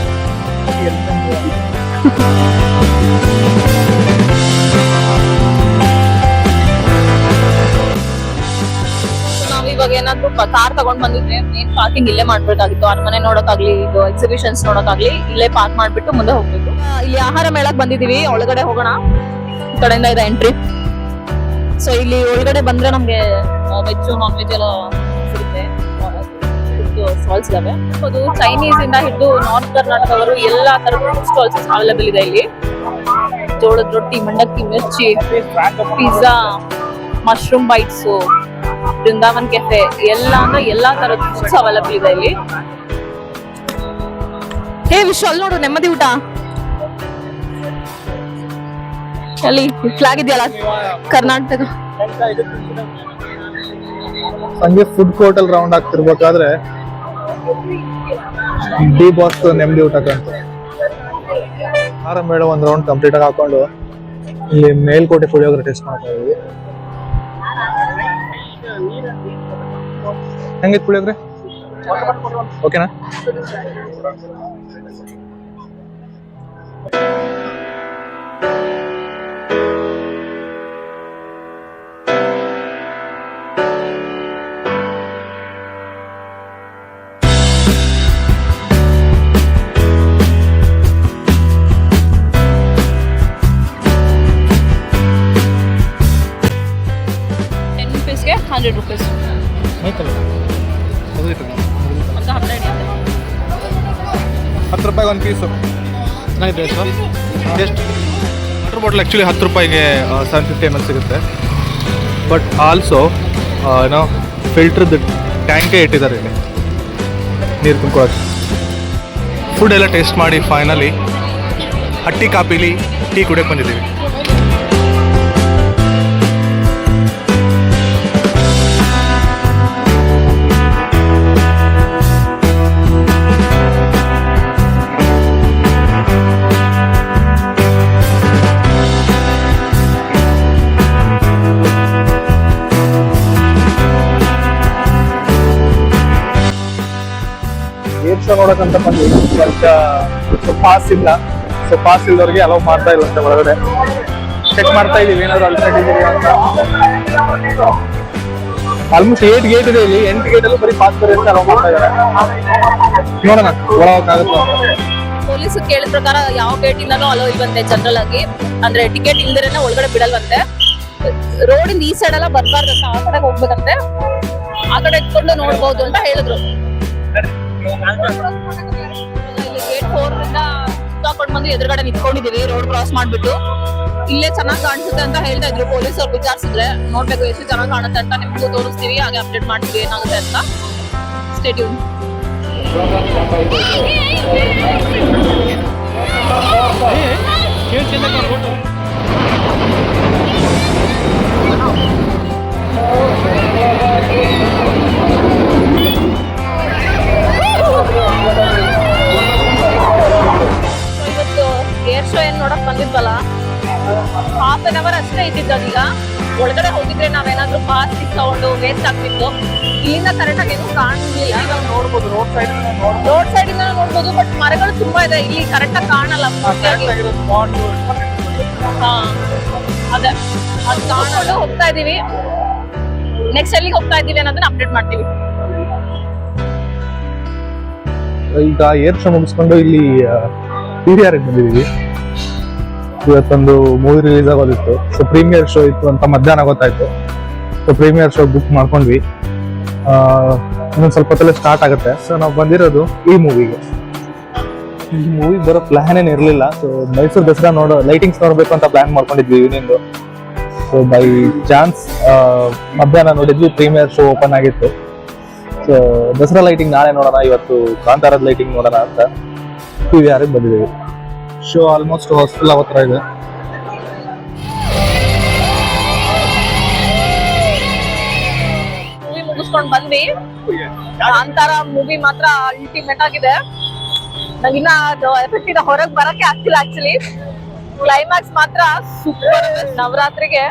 ಇವಾಗ ಏನಾದ್ರು ಕಾರ್ ತಗೊಂಡ್ ಬಂದಿದ್ರೆ ಮೇನ್ ಪಾರ್ಕಿಂಗ್ ಇಲ್ಲೇ ಮಾಡ್ಬೇಕಾಗಿತ್ತು. ಅರಮನೆ ನೋಡೋಕಾಗ್ಲಿ, ಇದು ಎಕ್ಸಿಬಿಷನ್ಸ್ ನೋಡೋಕಾಗ್ಲಿ ಇಲ್ಲೇ ಪಾರ್ಕ್ ಮಾಡ್ಬಿಟ್ಟು ಮುಂದೆ ಹೋಗ್ಬೇಕು. ಇಲ್ಲಿ ಆಹಾರ ಮೇಳಕ್ ಬಂದಿದೀವಿ, ಒಳಗಡೆ ಹೋಗೋಣ. ಈ ಕಡೆಯಿಂದ ಇದೆ ಎಂಟ್ರಿ. ಸೊ ಇಲ್ಲಿ ಒಳಗಡೆ ಬಂದ್ರೆ ನಮ್ಗೆ ವೆಜ್ ನಾನ್ ವೆಜ್ ಎಲ್ಲ ಸಿಗುತ್ತೆ. ಸ್ಟಾಲ್ಸ್ ಇದಾವೆ. ಅದು ಚೈನೀಸ್ ಇಂದ ಹಿಡಿದು ನಾರ್ತ್ ಕರ್ನಾಟಕದವರು ಎಲ್ಲಾ ತರದ ಸ್ಟಾಲ್ಸ್ ಅವೈಲೇಬಲ್ ಇದೆ ಇಲ್ಲಿ. ಜೋಳದ ರೊಟ್ಟಿ, ಮಂಡಕ್ಕಿ, ಮಿರ್ಚಿ, pizza, mushroom bites, Brindavan cafe ಎಲ್ಲ ಅಂದ್ರೆ ಎಲ್ಲಾ ತರದ ಫುಡ್ಸ್ ಅವೈಲೇಬಲ್ ಇದೆ ಇಲ್ಲಿ. ಹೇ ವಿಶ್ವ, ಅಲ್ಲಿ ನೋಡು ನೆಮ್ಮದಿ ಊಟ. ಅಲ್ಲಿ ಫ್ಲಾಗ್ ಇದೆಯಲ್ಲ ಕರ್ನಾಟಕ. ಸಂಜೆ ಫುಡ್ ಕೋರ್ಟ್ ಅಲ್ಲಿ ರೌಂಡ್ ಆಗ್ತಿರ್ಬೇಕಾದ್ರೆ ಡಿ ಬಾಸ್ ನೆಮ್ಮದಿ ಊಟಕ್ಕಂತ ಆಹಾರ ಮೇಳ ಒಂದ್ ರೌಂಡ್ ಕಂಪ್ಲೀಟ್ ಆಗಿ ಹಾಕೊಂಡು ಇಲ್ಲಿ ಮೇಲ್ಕೋಟೆ ಪುಳಿಯೋಗರೆ ಟೇಸ್ಟ್ ಮಾಡ್ತಾ ಇದೀವಿ. ಹೆಂಗಿತ್ತು ಪುಳಿಯೋಗರೆ? ಓಕೆನಾ? ₹100. ಮತ್ತೆ 10 ರೂಪಾಯಿಗೆ ಒಂದು ಪೀಸು ಚೆನ್ನಾಗಿದೆ ಸರ್. ಎಷ್ಟು ವಾಟರ್ ಬಾಟಲ್ ಆ್ಯಕ್ಚುಲಿ 10 ರೂಪಾಯಿಗೆ 750 ml ಸಿಗುತ್ತೆ. ಬಟ್ ಆಲ್ಸೋ ಏನೋ ಫಿಲ್ಟ್ರದ್ದು ಟ್ಯಾಂಕೇ ಇಟ್ಟಿದ್ದಾರೆ ಇಲ್ಲಿ ನೀರು ತುಂಬ್ಕೊಳ್ಳೋಕ್ಕೆ. ಫುಡ್ ಎಲ್ಲ ಟೇಸ್ಟ್ ಮಾಡಿ ಫೈನಲಿ ಹಟ್ಟಿ ಕಾಪಿಲಿ ಟೀ ಕುಡಿಯೋಕೆ ಬಂದಿದ್ದೀವಿ. ಶೋ ನೋಡಕ್ಕಂತ ಬಂದ್ವಿ. ಪಾಸ್ ಇಲ್ಲ, ಸೊ ಪಾಸ್ ಇಲ್ದವ್ರಿಗೆ ಅಲೋ ಮಾಡ್ತಾ ಇಲ್ಲ ಅಂತ ಒಳಗಡೆ. ಚೆಕ್ ಮಾಡ್ತಾ ಇದೀವಿ ಏನಾದ್ರು ಅಲ್ಟರ್ನೇಟಿವ್ ಇದೆಯಾ ಅಂತ. ಆಲ್ಮೋಸ್ಟ್ 8 ಗೇಟ್ ಇದೆ ಇಲ್ಲಿ. 8 ಗೇಟ್ ಅಲ್ಲೂ ಬರೀ ಪಾಸ್ ಬರೀ ಅಂತ ಅಲೋ ಮಾಡ್ತಾ ಇದ್ದಾರೆ. ನೋಡೋಣ ಒಳಗೋಕ್ಕಾಗುತ್ತೋ. ಪೊಲೀಸ್ ಕೇಳಿದ ಪ್ರಕಾರ ಯಾವ ಗೇಟ್ ಇಂದನೂ ಅಲೋ ಇಲ್ವಂತೆ. ಜನರಲ್ ಆಗಿ ಅಂದ್ರೆ ಟಿಕೆಟ್ ಇಲ್ದಿರೇನೆ ಒಳಗಡೆ ಬಿಡಲ್ವಂತೆ. ರೋಡ್ ಇಂದ ಈ ಸೈಡ್ ಎಲ್ಲ ಬರ್ಬಾರ್ದಂತ, ಆ ಕಡೆ ಹೋಗ್ಬೇಕಂತೆ. ಆ ಕಡೆ ಇಟ್ಕೊಂಡು ನೋಡ್ಬೋದು ಅಂತ ಹೇಳಿದ್ರು. ಗೇಟ್ 4 ಇಂದ ಸುತ್ತಾಕೊಂಡು ಬಂದು ಎದುರುಗಡೆ ನಿಂತ್ಕೊಂಡಿದೀವಿ ರೋಡ್ ಕ್ರಾಸ್ ಮಾಡ್ಬಿಟ್ಟು. ಇಲ್ಲೇ ಚೆನ್ನಾಗಿ ಕಾಣಿಸುತ್ತೆ ಅಂತ ಹೇಳ್ತಾ ಇದ್ರು ಪೊಲೀಸ್ ಅವ್ರು. ವಿಚಾರಿಸಿದ್ರೆ ನೋಡ್ಬೇಕು ಎಷ್ಟು ಚೆನ್ನಾಗಿ ಕಾಣುತ್ತೆ ಅಂತ. ನಿಮ್ಗೂ ತೋರಿಸ್ತೀವಿ, ಹಾಗೆ ಅಪ್ಡೇಟ್ ಮಾಡ್ತೀವಿ ಏನಾಗುತ್ತೆ ಅಂತ. Stay tune. ಇವತ್ತು ಏರ್ ಶೋ ಏನ್ ನೋಡಕ್ ಬಂದಿದ್ವಲ್ಲ, ½ an hour ಅಷ್ಟೇ ಇದ್ದಿದ್ದೀಗ. ಒಳಗಡೆ ಹೋಗಿದ್ರೆ ನಾವೇನಾದ್ರೂ ಪಾಸ್ ತಗೊಂಡು ವೇಸ್ಟ್ ಆಗ್ತಿತ್ತು. ಇಲ್ಲಿಂದ ಕರೆಕ್ಟ್ ಆಗಿ ಏನು ಕಾಣಲಿಲ್ಲ. ಇವಾಗ ನೋಡ್ಬೋದು ರೋಡ್ ಸೈಡ್ ಇಂದ ನೋಡ್ಬೋದು. ಬಟ್ ಮರಗಳು ತುಂಬಾ ಇದೆ ಇಲ್ಲಿ, ಕರೆಕ್ಟ್ ಆಗಿ ಕಾಣಲ್ಲ. ಅದೇ ಅದು ಕಾಣೋದು ಹೋಗ್ತಾ ಇದೀವಿ. ನೆಕ್ಸ್ಟ್ ಎಲ್ಲಿಗೆ ಹೋಗ್ತಾ ಇದೀವಿ ಅನ್ನೋದನ್ನ ಅಪ್ಡೇಟ್ ಮಾಡ್ತೀವಿ. ಈಗ ಏರ್ ಶೋ ಮುಗಿಸ್ಕೊಂಡು ಇಲ್ಲಿ PVR ಬಂದಿದ್ದೀವಿ. ಇವತ್ತೊಂದು ಮೂವಿ ರಿಲೀಸ್ ಆಗೋದಿತ್ತು. ಸೊ ಪ್ರೀಮಿಯರ್ ಶೋ ಇತ್ತು ಅಂತ ಮಧ್ಯಾಹ್ನ ಗೊತ್ತಾಯ್ತು. ಸೊ ಪ್ರೀಮಿಯರ್ ಶೋ ಬುಕ್ ಮಾಡ್ಕೊಂಡ್ವಿ. ಇನ್ನೊಂದು ಸ್ವಲ್ಪ ಹೊತ್ತಲ್ಲೇ ಸ್ಟಾರ್ಟ್ ಆಗುತ್ತೆ. ಸೊ ನಾವು ಬಂದಿರೋದು ಈ ಮೂವಿಗೆ. ಈ ಮೂವಿ ಬರೋ ಪ್ಲಾನ್ ಏನು ಇರಲಿಲ್ಲ. ಸೊ ಮೈಸೂರು ದಸರಾ ಲೈಟಿಂಗ್ಸ್ ನೋಡ್ಬೇಕು ಅಂತ ಪ್ಲಾನ್ ಮಾಡ್ಕೊಂಡಿದ್ವಿ ಈವ್ನಿಂಗ್. ಸೊ ಬೈ ಚಾನ್ಸ್ ಮಧ್ಯಾಹ್ನ ನೋಡಿದ್ವಿ, ಪ್ರೀಮಿಯರ್ ಶೋ ಓಪನ್ ಆಗಿತ್ತು. ಸೊ ದಸರಾ ಲೈಟಿಂಗ್ ನಾಳೆ ನೋಡೋಣ, ಇವತ್ತು ಕಾಂತಾರದ ಲೈಟಿಂಗ್ ನೋಡೋಣ ಅಂತ PVR ಬಂದಿದ್ದೀವಿ. ಶೋ ಆಲ್ಮೋಸ್ಟ್ ಹೊಸಫುಲ್ ಅವತ್ರ ಇದೆ. ಮೂವಿ ಮುಗಿಸ್ಕೊಂಡ್ ಬಂದ್ವಿ. ಕಾಂತಾರ ಮೂವಿ ಮಾತ್ರ ಅಲ್ಟಿಮೇಟ್ ಆಗಿದೆ. ನಂಗಿನ್ನ ಅದು ಎಫೆಕ್ಟ್ ಇಂದ ಹೊರಗ್ ಬರಕ್ಕೆ ಆಗ್ತಿಲ್ಲ. ಆಕ್ಚುಲಿ ಕ್ಲೈಮ್ಯಾಕ್ಸ್ ಮಾತ್ರ ಸೂಪರ್. ನವರಾತ್ರಿಗೆ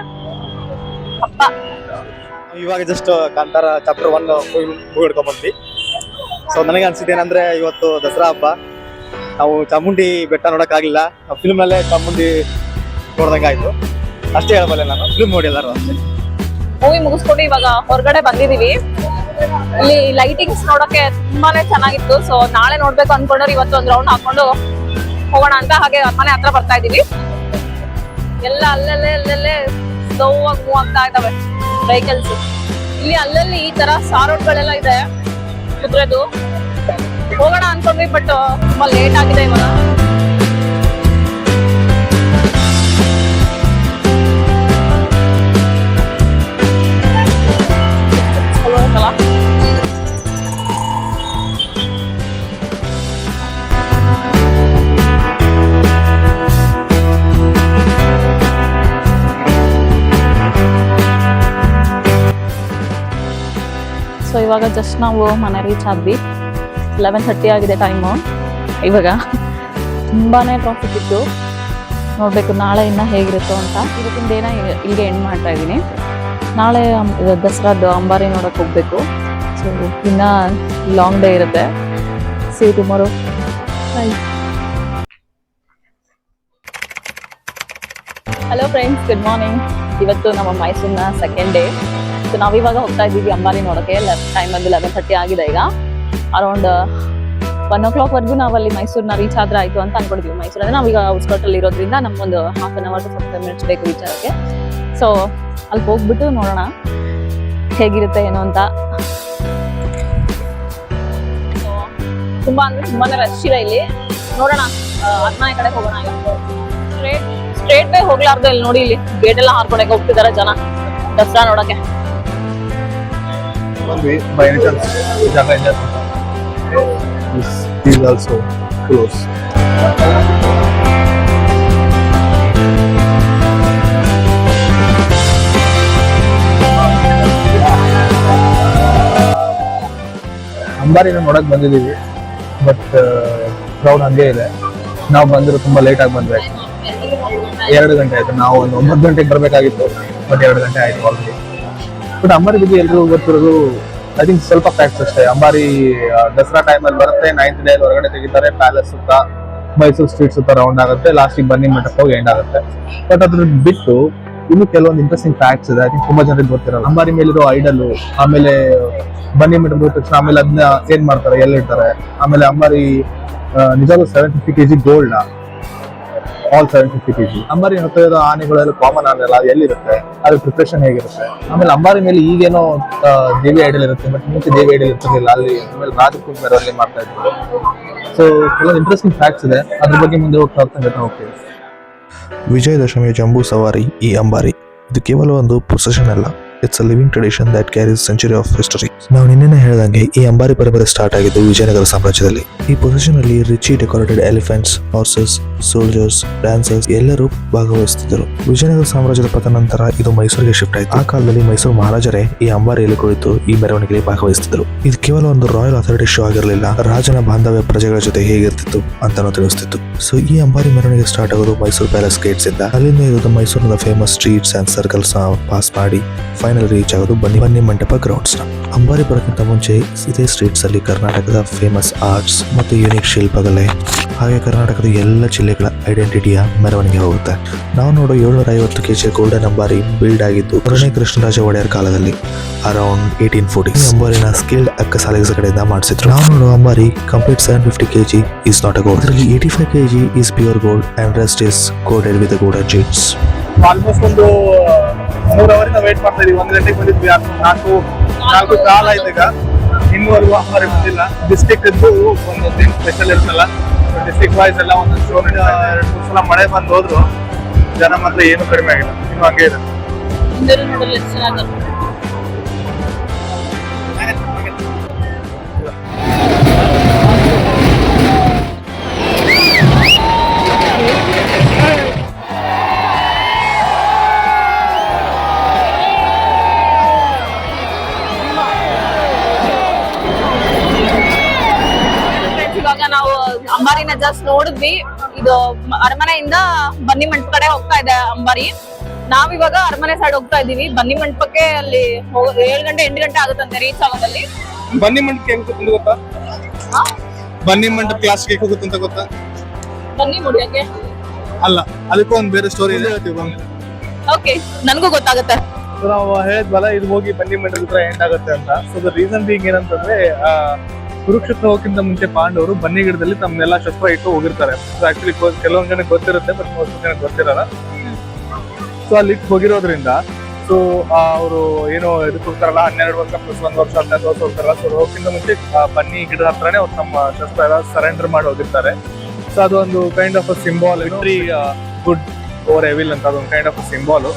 ಅಪ್ಪ. ಇವಾಗ ಜಸ್ಟ್ ಕಾಂತಾರ ಚಾಪ್ಟರ್ 1 ಮುಗಿಡ್ಕೊಂಡ್ ಬಂದ್ವಿ. ಸೊ ನನಗೆ ಅನ್ಸಿದ್ದು ಏನಂದ್ರೆ ಇವತ್ತು ದಸರಾ ಹಬ್ಬ. ನಾವು ಚಾಮುಂಡಿ ಬೆಟ್ಟ ನೋಡಕ್ಕಾಗಿಲ್ಲ. ನಾವು ಫಿಲ್ಮ್ ನಲ್ಲೇ ಚಾಮುಂಡಿ ನೋಡ್ದಂಗಾಯ್ತು. ಅಷ್ಟೇ ಹೇಳಬಲ್ಲೆ ನಾನು. ಫಿಲ್ಮ್ ನೋಡಿ ಎಲ್ಲರೂ ಅಷ್ಟೇ. ಮೂವಿ ಮುಗಿಸ್ಕೊಂಡು ಇವಾಗ ಹೊರಗಡೆ ಬಂದಿದೀವಿ. ಇಲ್ಲಿ ಲೈಟಿಂಗ್ಸ್ ನೋಡಕ್ಕೆ ತುಂಬಾನೇ ಚೆನ್ನಾಗಿತ್ತು. ಸೊ ನಾಳೆ ನೋಡ್ಬೇಕು ಅನ್ಕೊಂಡ್ರೆ ಇವತ್ತು ಒಂದ್ ರೌಂಡ್ ಹಾಕೊಂಡು ಹೋಗೋಣ ಅಂತ ಹಾಗೆ ಮನೆ ಹತ್ರ ಬರ್ತಾ ಇದೀವಿ. ಎಲ್ಲ ಅಲ್ಲಲ್ಲೇ ಸ್ಲೋ ಆಗಿ ಮೂವ್ ಆಗ್ತಾ ಇದಾವೆ ವೆಹಿಕಲ್ಸ್. ಇಲ್ಲಿ ಅಲ್ಲಲ್ಲಿ ಈ ತರ ಸಾರೋಟ್ಗಳೆಲ್ಲ ಇದೆ ಕುದುರೆದು. ಹೋಗೋಣ ಅನ್ಕೊಂಡ್ವಿ ಬಟ್ ತುಂಬಾ ಲೇಟ್ ಆಗಿದೆ ಇವಾಗ. ಸೊ ಇವಾಗ ಜಸ್ಟ್ ನಾವು ಮನೆ ರೀಚ್ ಆದ್ವಿ. 11:30 ಆಗಿದೆ ಟೈಮು. ಇವಾಗ ತುಂಬಾನೇ ಟ್ರಾಫಿಕ್ ಇತ್ತು. ನೋಡ್ಬೇಕು ನಾಳೆ ಇನ್ನ ಹೇಗಿರುತ್ತೋ ಅಂತ. ಇವತ್ತಿನ ದಿನ ಇಲ್ಲಿಗೆ ಎಂಡ್ ಮಾಡ್ತಾ ಇದ್ದೀನಿ. ನಾಳೆ ದಸರಾದ ಅಂಬಾರಿ ನೋಡಕ್ ಹೋಗ್ಬೇಕು. ಸೊ ಇನ್ನ ಲಾಂಗ್ ಡೇ ಇರುತ್ತೆ. See you tomorrow. Bye. Hello friends, good morning. ಇವತ್ತು ನಮ್ಮ ಮೈಸೂರಿನ ಸೆಕೆಂಡ್ ಡೇ. ಸೊ ನಾವಿವಾಗ ಹೋಗ್ತಾ ಇದ್ದೀವಿ ಅಂಬಾರಿ ನೋಡೋಕೆ. ಟೈಮ್ ಬಂದು 11:30 ಆಗಿದೆ. ಈಗ ಅರೌಂಡ್ 1 o'clock ವರೆಗೂ ನಾವಲ್ಲಿ ಮೈಸೂರನ್ನ ರೀಚ್ ಆದ್ರೆ ಆಯ್ತು ಅಂತ ಅನ್ಕೊಂಡಿದ್ವಿ. ಮೈಸೂರು ಅಂದ್ರೆ ನಾವೀಗ ಔಟ್ಸ್ಕರ್ಟ್ ಅಲ್ಲಿ ಇರೋದ್ರಿಂದ ನಮ್ಗೊಂದು 1/2 hour to 45 minutes ಬೇಕು ರೀಚ್ ಆಗೋಕ್ಕೆ. ಸೊ ಅಲ್ಲಿ ಹೋಗ್ಬಿಟ್ಟು ನೋಡೋಣ ಹೇಗಿರುತ್ತೆ ಏನೋ ಅಂತ. ತುಂಬಾ ಅಂದ್ರೆ ತುಂಬಾನೇ ರಶ್ ಇದೆ ಇಲ್ಲಿ. ನೋಡೋಣ ಅದ್ನ ಈ ಕಡೆ ಹೋಗೋಣ. ಸ್ಟ್ರೇಟ್ ವೇ ಹೋಗ್ಲಾರ್ದು ಇಲ್ಲಿ ನೋಡಿ, ಇಲ್ಲಿ ಗೇಟ್ ಎಲ್ಲ ಹಾರ್ಕೊಳಕ್ಕೆ ಹೋಗ್ತಿದಾರೆ ಜನ ದಸರಾ ನೋಡಕ್ಕೆ. by any chance ಜಾಗ ಇದೆ. This is also close. ಅಂಬಾರಿನ ನೋಡಕ್ ಬಂದಿದ್ದೀವಿ ಬಟ್ ಕ್ರೌಡ್ ಹಂಗೆ ಇದೆ. ನಾವು ಬಂದಿರೋ ತುಂಬಾ ಲೇಟ್ ಆಗಿ ಬಂದ್ವಿ. 2 ಗಂಟೆ ಆಯ್ತು. ನಾವು ಒಂದು 9 ಗಂಟೆಗೆ ಬರ್ಬೇಕಾಗಿತ್ತು ಬಟ್ 2 ಗಂಟೆ ಆಯ್ತು ಆಲ್ರೆಡಿ. ಬಟ್ ಅಂಬಾರಿ ಬಗ್ಗೆ ಎಲ್ರಿಗೂ ಗೊತ್ತಿರೋದು ಐ ಥಿಂಕ್ ಸ್ವಲ್ಪ ಫ್ಯಾಕ್ಟ್ಸ್ ಅಷ್ಟೇ. ಅಂಬಾರಿ ದಸರಾ ಟೈಮಲ್ಲಿ ಬರುತ್ತೆ. 9th ಡೇ ಹೊರಗಡೆ ತೆಗಿತಾರೆ. ಪ್ಯಾಲೇಸ್ ಸುತ್ತ, ಮೈಸೂರು ಸ್ಟ್ರೀಟ್ ಸುತ್ತ ರೌಂಡ್ ಆಗುತ್ತೆ. ಲಾಸ್ಟಿಗೆ ಬನ್ನಿ ಮಂಟಪ ಹೋಗಿ ಎಂಡ್ ಆಗುತ್ತೆ. ಬಟ್ ಅದ್ರ ಬಿಟ್ಟು ಇನ್ನು ಕೆಲವೊಂದು ಇಂಟ್ರೆಸ್ಟಿಂಗ್ ಫ್ಯಾಕ್ಟ್ಸ್ ಇದೆ. ಐ ಥಿಂಕ್ ತುಂಬಾ ಜನರಿಗೆ ಗೊತ್ತಿರಲ್ಲ. ಅಂಬಾರಿ ಮೇಲಿರೋ ಐಡಲ್, ಆಮೇಲೆ ಬನ್ನಿ ಮಂಟಪ ಹೋದ ತಕ್ಷಣ ಆಮೇಲೆ ಅದನ್ನ ಏನ್ ಮಾಡ್ತಾರೆ, ಎಲ್ಲಿರ್ತಾರೆ, ಆಮೇಲೆ ಅಂಬಾರಿ ನಿಜವಾಗ್ಲೂ 750 kg ಗೋಲ್ಡ್, ಆಲ್ 750 kg. ಅಂಬಾರಿ ಹೊತ್ತಿರೋ ಆನೆಗಳೆಲ್ಲ ಕಾಮನ್ ಆನೆಲ್ಲ ಎಲ್ಲಿರುತ್ತೆ, ಅದ್ರ ಪ್ರಿಪ್ರೇಷನ್ ಹೇಗಿರುತ್ತೆ. ಆಮೇಲೆ ಅಂಬಾರಿ ಮೇಲೆ ಈಗೇನೋ ದೇವಿ ಐಡಲ್ ಇರುತ್ತೆ ಬಟ್ ಮುಂಚೆ ದೇವಿ ಐಡಲ್ ಇರ್ತಿರ್ಲಿಲ್ಲ. ಅಲ್ಲಿ ಆಮೇಲೆ ರಾಜಕುಮಾರಲ್ಲಿ ಮಾಡ್ತಾ ಇದ್ರು. ಸೊ ಕೆಲವೊಂದು ಇಂಟ್ರೆಸ್ಟಿಂಗ್ ಫ್ಯಾಕ್ಟ್ಸ್ ಇದೆ. ಅದ್ರ ಬಗ್ಗೆ ಮುಂದೆ ಹೋಗ್ತಾ ಹೋಗ್ತೀವಿ. ವಿಜಯದಶಮಿಯ ಜಂಬೂ ಸವಾರಿ ಈ ಅಂಬಾರಿ ಇದು ಕೇವಲ ಒಂದು ಪ್ರೊಸೆಷನ್ ಅಲ್ಲ. It's a living tradition that carries century of history. ನಾವು ನಿನ್ನೆ ಹೇಳಿದಂಗೆ ಈ ಅಂಬಾರಿ ಪರಂಪರೆ ಸ್ಟಾರ್ಟ್ ಆಗಿದ್ದು ವಿಜಯನಗರ ಸಾಮ್ರಾಜ್ಯದಲ್ಲಿ. ಈ ಪೊಸಿಷನ್ ಅಲ್ಲಿ richly decorated elephants, horses, soldiers, dancers ಎಲ್ಲರೂ ಭಾಗವಹಿಸುತ್ತಿದ್ದರು. ವಿಜಯನಗರ ಸಾಮ್ರಾಜ್ಯದ ಪತನ ನಂತರ ಇದು ಮೈಸೂರಿಗೆ ಶಿಫ್ಟ್ ಆಯಿತು. ಆ ಕಾಲದಲ್ಲಿ ಮೈಸೂರು ಮಹಾರಾಜರೇ ಈ ಅಂಬಾರಿಯಲ್ಲಿ ಕುಳಿತು ಈ ಮೆರವಣಿಗೆಯಲ್ಲಿ ಭಾಗವಹಿಸುತ್ತಿದ್ದರು. ಇದು ಕೇವಲ ಒಂದು ರಾಯಲ್ ಅಥಾರಿಟಿ ಶೋ ಆಗಿರಲಿಲ್ಲ. ರಾಜನ ಬಾಂಧವ್ಯ ಪ್ರಜೆಗಳ ಜೊತೆ ಹೇಗಿರ್ತಿತ್ತು ಅಂತಾನು ತಿಳಿಸ್ತಿತ್ತು. ಸೊ ಈ ಅಂಬಾರಿ ಮೆರವಣಿಗೆ ಸ್ಟಾರ್ಟ್ ಆಗೋದು ಮೈಸೂರು ಪ್ಯಾಲೇಸ್ ಗೇಟ್ಸ್ ಇಂದ. ಅಲ್ಲಿಂದ ಇದು ಮೈಸೂರಿನ famous streets and circles pass ಮಾಡಿ ಫೈನಲ್ ರೀಚ್ ಆಗೋದು ಬನ್ನಿ ಮಂಟಪ ಗ್ರೌಂಡ್ಸ್ ನ. ಅಂಬಾರಿ ಬರೋಕ್ಕಿಂತ ಮುಂಚೆ ಇದೇ ಸ್ಟ್ರೀಟ್ಸ್ ಅಲ್ಲಿ ಕರ್ನಾಟಕದ ಫೇಮಸ್ ಆರ್ಟ್ಸ್ ಮತ್ತು ಯೂನಿಕ್ ಶಿಲ್ಪಕಲೆ ಹಾಗೆ ಕರ್ನಾಟಕದ ಎಲ್ಲ ಜಿಲ್ಲೆಗಳ ಐಡೆಂಟಿಟಿಯ ಮೆರವಣಿಗೆ ಹೋಗುತ್ತೆ. ನಾವು ನೋಡೋ 750 kg ಗೋಲ್ಡನ್ ಅಂಬಾರಿ ಬಿಲ್ಡ್ ಆಗಿದ್ದು ಎರಡನೇ ಕೃಷ್ಣರಾಜ ಒಡೆಯರ್ ಕಾಲದಲ್ಲಿ ಅರೌಂಡ್ 1840. ಅಂಬಾರಿನ ಸ್ಕಿಲ್ಡ್ ಅಕ್ಕಸಾಲಿಗರ ಕಡೆಯಿಂದ ಮಾಡಿಸಿದ್ರು. ನಾವು ನೋಡೋ ಅಂಬಾರಿ complete 750 kg is not a gold. ಇದರಲ್ಲಿ 85 kg is pure gold and rest is coated with golden sheets. Almost ಒಂದು 3 ಅವರಿಂದ ವೇಟ್ ಮಾಡ್ತಾ ಇದೀವಿ. 1 ಗಂಟೆಗೆ ಬಂದಿದ್ವಿ. 4 ಕಾಲ ಆಯ್ತು ಈಗ. ಇನ್ನೂವರೆಗೂ ಅಂಬಾರಿ ಬಂದಿಲ್ಲ. ಡಿಸ್ಟ್ರಿಕ್ಟ್ ಇದ್ದು ಒಂದು ದಿನ ಸ್ಪೆಷಲ್ ಇರ್ತಲ್ಲ, ಡಿಸ್ಟ್ರಿಕ್ಟ್ ವೈಸ್ ಎಲ್ಲ ಒಂದೊಂದು ಶೋ 2-3 ಸಲ ಮಳೆ ಬಂದು ಹೋದ್ರು ಜನ ಮಾತ್ರ ಏನು ಕಡಿಮೆ ಆಗಿಲ್ಲ. ಇನ್ನು ಹಂಗೆ ಇದೆ. ನೋಡಲು ಎಷ್ಟು ಚೆನ್ನಾಗಿ ಅಂಬಾರಿನ ಜಸ್ಟ್ ನೋಡಿದ್ವಿ. ಇದು ಅರಮನೆಯಿಂದ ಬನ್ನಿ ಮಂಟಪ ಕಡೆ ಹೋಗ್ತಾ ಇದೆ ಅಂಬಾರಿ. ನಾವಿವಾಗ ಅರಮನೆ ಸೈಡ್ ಹೋಗ್ತಾ ಇದೀವಿ. ಬನ್ನಿ ಮಂಟಪಕ್ಕೆ ಅಲ್ಲಿ 7 ಗಂಟೆ 8 ಗಂಟೆ ಆಗುತ್ತಂತೆ ರೀಚ್ ಆಗೋದಲ್ಲಿ. ಬನ್ನಿ ಮಂಟಪಕ್ಕೆ ಹೆಂಗ್ ಹೋಗುತ್ತೆ ಗೊತ್ತಾ? ಬನ್ನಿ ಮಂಟಪ ಕ್ಲಾಸ್ಗೆ ಹೇಗೆ ಹೋಗುತ್ತೆ ಅಂತ ಗೊತ್ತಾ? ಬನ್ನಿ ಮುಡಿಯಕ್ಕೆ ಅಲ್ಲ, ಅದಕ್ಕೂ ಒಂದು ಬೇರೆ ಸ್ಟೋರಿ ಇದೆ, ಹೇಳ್ತೀವಿ ಬನ್ನಿ. ಓಕೆ, ನನಗೂ ಗೊತ್ತಾಗುತ್ತೆ. ಸೊ ನಾವು ಹೇಳಿದ್ವಲ್ಲ, ಇದು ಹೋಗಿ ಬನ್ನಿ ಮಂಟಪ ಹತ್ರ ಎಂಡ್ ಆಗುತ್ತೆ ಅಂತ. ಸೊ ದ ರೀಸನ್ ಬೀಂಗ್ ಏನಂತಂದ್ರೆ, ಕುರುಕ್ಷೇತ್ರ ಹೋಗಕ್ಕಿಂತ ಮುಂಚೆ ಪಾಂಡವರು ಬನ್ನಿ ಗಿಡದಲ್ಲಿ ತಮ್ಮನ್ನೆಲ್ಲ ಶಸ್ತ್ರ ಇಟ್ಟು ಹೋಗಿರ್ತಾರೆ. ಸೊ ಆಕ್ಚುಲಿ ಕೆಲವೊಂದ್ ಜನಕ್ಕೆ ಗೊತ್ತಿರುತ್ತೆ, ಬಟ್ most ಜನಕ್ಕೆ ಗೊತ್ತಿರಲ್ಲ. ಸೊ ಅಲ್ಲಿ ಇಟ್ಟು ಹೋಗಿರೋದ್ರಿಂದ ಸೊ ಅವರು ಏನೋ ಇದಕ್ಕೆ ಹೋಗ್ತಾರಲ್ಲ, 12 ವರ್ಷ ಪ್ಲಸ್ 1 ವರ್ಷ 15 ವರ್ಷ ಹೋಗ್ತಾರಲ್ಲ. ಸೊ ಹೋಗಕ್ಕಿಂತ ಮುಂಚೆ ಬನ್ನಿ ಗಿಡದ ಹತ್ರನೇ ಅವ್ರು ತಮ್ಮ ಶಸ್ತ್ರ ಎಲ್ಲ ಸರೆಂಡರ್ ಮಾಡಿ ಹೋಗಿರ್ತಾರೆ. ಸೊ ಅದೊಂದು kind of a symbol, victory good over evil ಅಂತ ಅದೊಂದು kind of a symbol.